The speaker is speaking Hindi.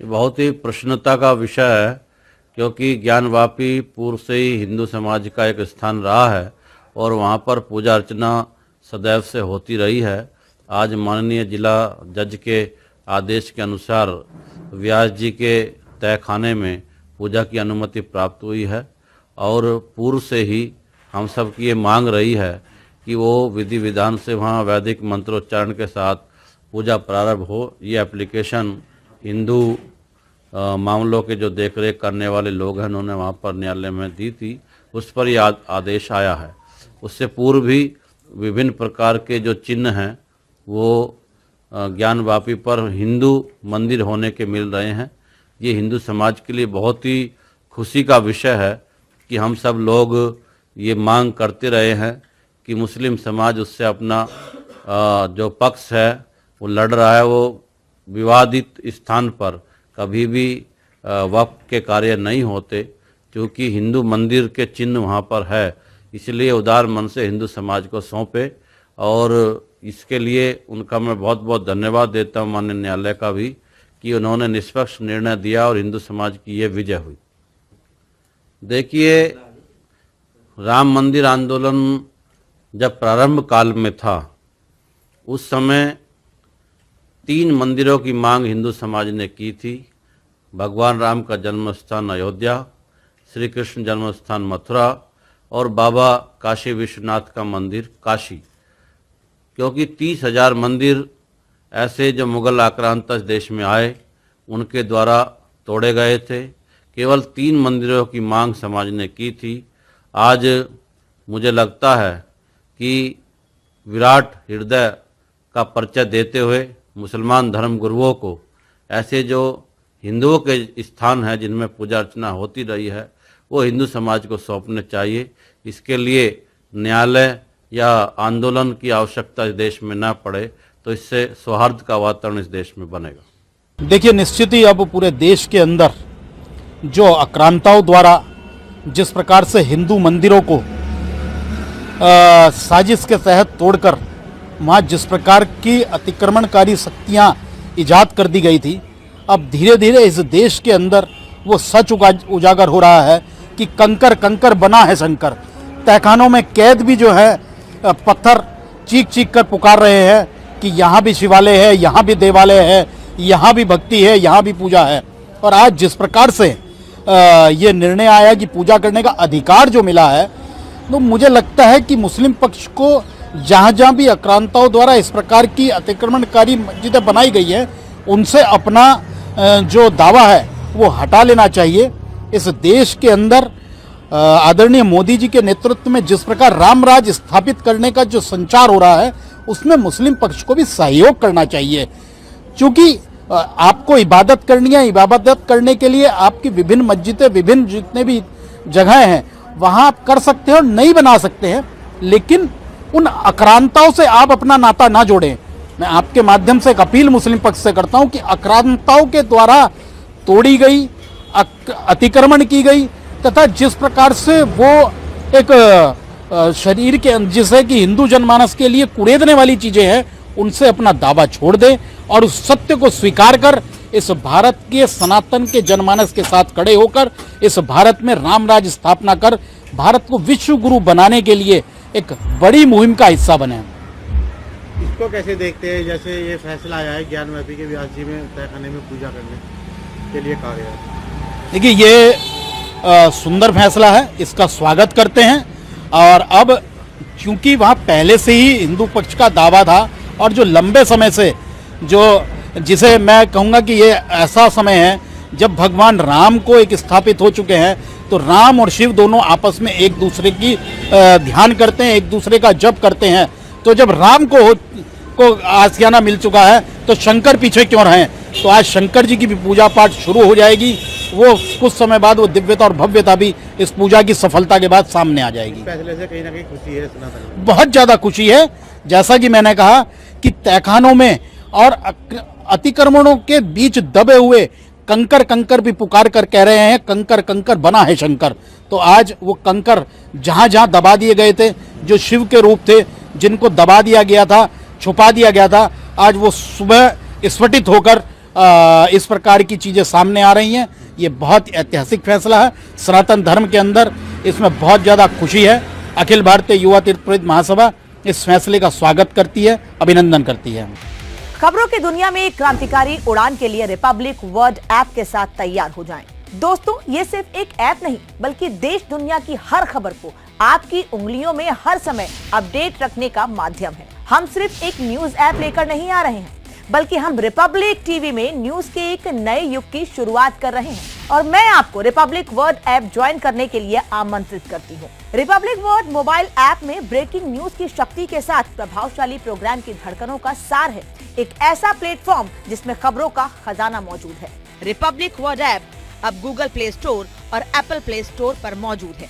ये बहुत ही प्रसन्नता का विषय है, क्योंकि ज्ञानवापी पूर्व से ही हिंदू समाज का एक स्थान रहा है और वहाँ पर पूजा अर्चना सदैव से होती रही है। आज माननीय जिला जज के आदेश के अनुसार व्यास जी के तहखाने में पूजा की अनुमति प्राप्त हुई है और पूर्व से ही हम सब की ये मांग रही है कि वो विधि विधान से वहाँ वैदिक मंत्रोच्चारण के साथ पूजा प्रारंभ हो। ये एप्लीकेशन हिंदू मामलों के जो देखरेख करने वाले लोग हैं उन्होंने वहाँ पर न्यायालय में दी थी, उस पर ये आदेश आया है। उससे पूर्व भी विभिन्न प्रकार के जो चिन्ह हैं वो ज्ञानवापी पर हिंदू मंदिर होने के मिल रहे हैं। ये हिंदू समाज के लिए बहुत ही खुशी का विषय है कि हम सब लोग ये मांग करते रहे हैं कि मुस्लिम समाज उससे अपना जो पक्ष है वो लड़ रहा है, वो विवादित स्थान पर कभी भी वक्फ के कार्य नहीं होते, क्योंकि हिंदू मंदिर के चिन्ह वहाँ पर है। इसलिए उदार मन से हिंदू समाज को सौंपे और इसके लिए उनका मैं बहुत बहुत धन्यवाद देता हूँ माननीय न्यायालय का भी कि उन्होंने निष्पक्ष निर्णय दिया और हिंदू समाज की ये विजय हुई। देखिए, राम मंदिर आंदोलन जब प्रारंभ काल में था उस समय 3 मंदिरों की मांग हिंदू समाज ने की थी। भगवान राम का जन्म स्थान अयोध्या, श्री कृष्ण जन्म स्थान मथुरा और बाबा काशी विश्वनाथ का मंदिर काशी, क्योंकि 30,000 मंदिर ऐसे जो मुगल आक्रांत देश में आए उनके द्वारा तोड़े गए थे। केवल 3 मंदिरों की मांग समाज ने की थी। आज मुझे लगता है कि विराट हृदय का परिचय देते हुए मुसलमान धर्म गुरुओं को ऐसे जो हिंदुओं के स्थान हैं जिनमें पूजा अर्चना होती रही है वो हिंदू समाज को सौंपने चाहिए। इसके लिए न्यायालय या आंदोलन की आवश्यकता इस देश में न पड़े, तो इससे सौहार्द का वातावरण इस देश में बनेगा। देखिए, निश्चित ही अब पूरे देश के अंदर जो आक्रांताओं द्वारा जिस प्रकार से हिंदू मंदिरों को साजिश के तहत तोड़कर वहाँ जिस प्रकार की अतिक्रमणकारी शक्तियाँ ईजाद कर दी गई थी, अब धीरे धीरे इस देश के अंदर वो सच उजागर हो रहा है कि कंकर कंकर बना है शंकर। तहखानों में कैद भी जो है पत्थर चीख चीख कर पुकार रहे हैं कि यहाँ भी शिवालय है, यहाँ भी देवालय है, यहाँ भी भक्ति है, यहाँ भी पूजा है। और आज जिस प्रकार से ये निर्णय आया कि पूजा करने का अधिकार जो मिला है, तो मुझे लगता है कि मुस्लिम पक्ष को जहाँ जहाँ भी आक्रांताओं द्वारा इस प्रकार की अतिक्रमणकारी मस्जिदें बनाई गई है उनसे अपना जो दावा है वो हटा लेना चाहिए। इस देश के अंदर आदरणीय मोदी जी के नेतृत्व में जिस प्रकार राम राज स्थापित करने का जो संचार हो रहा है उसमें मुस्लिम पक्ष को भी सहयोग करना चाहिए, क्योंकि आपको इबादत करनी है। इबादत करने के लिए आपकी विभिन्न मस्जिदें, विभिन्न जितने भी जगह हैं वहाँ आप कर सकते हैं और नहीं बना सकते हैं, लेकिन उन आक्रांताओं से आप अपना नाता ना जोड़ें। मैं आपके माध्यम से एक अपील मुस्लिम पक्ष से करता हूं कि आक्रांताओं के द्वारा तोड़ी गई, अतिक्रमण की गई तथा जिस प्रकार से वो एक शरीर के जिसे कि हिंदू जनमानस के लिए कुरेदने वाली चीजें हैं, उनसे अपना दावा छोड़ दें और उस सत्य को स्वीकार कर इस भारत के सनातन के जनमानस के साथ खड़े होकर इस भारत में राम राज स्थापना कर भारत को विश्व गुरु बनाने के लिए एक बड़ी मुहिम का हिस्सा बने। इसको कैसे देखते हैं, जैसे ये फैसला आया है ज्ञानवापी के व्यास जी में तहखाने में पूजा करने के लिए कहा गया है? देखिए, ये सुंदर फैसला है, इसका स्वागत करते हैं। और अब क्योंकि वहाँ पहले से ही हिंदू पक्ष का दावा था और जो लंबे समय से जिसे मैं कहूँगा कि ये ऐसा समय है जब भगवान राम को एक स्थापित हो चुके हैं, तो राम और शिव दोनों आपस में एक दूसरे की ध्यान करते हैं, एक दूसरे का जप करते हैं। तो जब राम को आसियाना मिल चुका है तो शंकर पीछे क्यों रहें। तो आज शंकर जी की भी पूजा पाठ शुरू हो जाएगी। वो कुछ समय बाद वो दिव्यता और भव्यता भी इस पूजा की सफलता के बाद सामने आ जाएगी। फैसले से कहीं ना कहीं खुशी है, बहुत ज़्यादा खुशी है। जैसा कि मैंने कहा कि तहखानों में और अतिक्रमणों के बीच दबे हुए कंकर कंकर भी पुकार कर कह रहे हैं कंकर कंकर बना है शंकर। तो आज वो कंकर जहाँ जहाँ दबा दिए गए थे, जो शिव के रूप थे, जिनको दबा दिया गया था, छुपा दिया गया था, आज वो सुबह स्फटित होकर इस प्रकार की चीज़ें सामने आ रही हैं। ये बहुत ऐतिहासिक फैसला है सनातन धर्म के अंदर, इसमें बहुत ज़्यादा खुशी है। अखिल भारतीय युवा तीर्थ पुरोहित महासभा इस फैसले का स्वागत करती है, अभिनंदन करती है। खबरों की दुनिया में एक क्रांतिकारी उड़ान के लिए रिपब्लिक वर्ड ऐप के साथ तैयार हो जाएं। दोस्तों, ये सिर्फ एक ऐप नहीं बल्कि देश दुनिया की हर खबर को आपकी उंगलियों में हर समय अपडेट रखने का माध्यम है। हम सिर्फ एक न्यूज ऐप लेकर नहीं आ रहे हैं, बल्कि हम रिपब्लिक टीवी में न्यूज के एक नए युग की शुरुआत कर रहे हैं और मैं आपको रिपब्लिक वर्ड ऐप ज्वाइन करने के लिए आमंत्रित करती हूँ। रिपब्लिक वर्ड मोबाइल ऐप में ब्रेकिंग न्यूज की शक्ति के साथ प्रभावशाली प्रोग्राम की धड़कनों का सार है। एक ऐसा प्लेटफॉर्म जिसमें खबरों का खजाना मौजूद है। रिपब्लिक वर्ड ऐप अब गूगल प्ले स्टोर और एप्पल प्ले स्टोर पर मौजूद है।